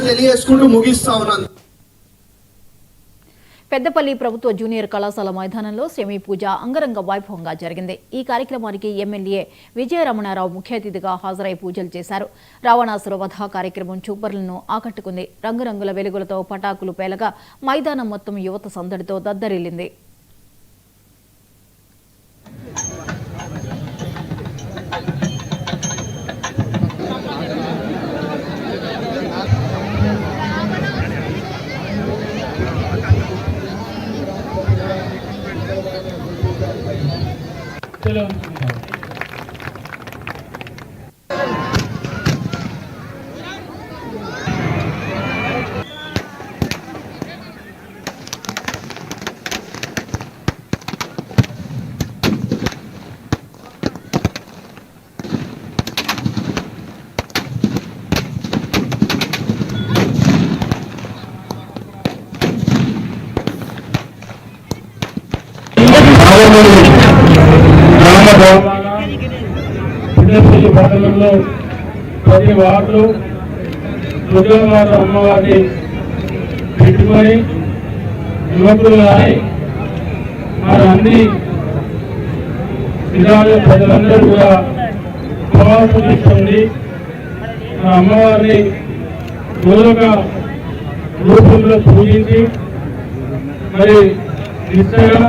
తెలియజేసుకుంటూ ముగిస్తా ఉన్నాను. పెద్దపల్లి ప్రభుత్వ జూనియర్ కళాశాల మైదానంలో సెమీ పూజ అంగరంగ వైభవంగా జరిగింది. ఈ కార్యక్రమానికి ఎమ్మెల్యే విజయరమణారావు ముఖ్య అతిథిగా హాజరై పూజలు చేశారు. రావణాసుర వధ కార్యక్రమం చూపరులను ఆకట్టుకుంది. రంగురంగుల వెలుగులతో పటాకులు పేలగా మైదానం మొత్తం యువత సందడితో దద్దరిల్లింది. పెద్దపల్లి పట్టణంలో ప్రతి వార్డులు దుర్గామాత అమ్మవారిని పెట్టుకొని యువకులు కానీ మరి అన్ని విధాలు ప్రజలందరూ కూడా ప్రభావం తీసుకోండి. మన అమ్మవారిని గౌరవ రూపంలో పూజించి మరి నిష్టగా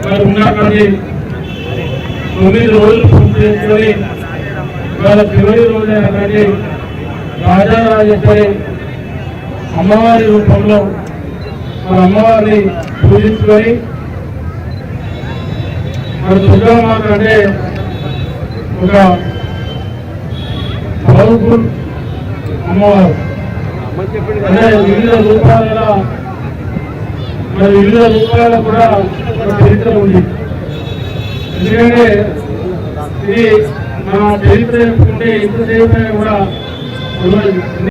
మరి ఉన్నటువంటి 9 రోజులు పూర్తి చేసుకొని వాళ్ళ చివరి రోజైనటువంటి రాజారాజేశ్వరి అమ్మవారి రూపంలో మన అమ్మవారిని పూజించుకొని మన దుర్గామాత అంటే ఒక పవర్ఫుల్ అమ్మవారు. అంటే వివిధ రూపాలలో కూడా ఒక చరిత్ర ఉంది. ఎందుకంటే ఇది మన చరిత్ర చెప్పుకుంటే ఇంతసేపు కూడా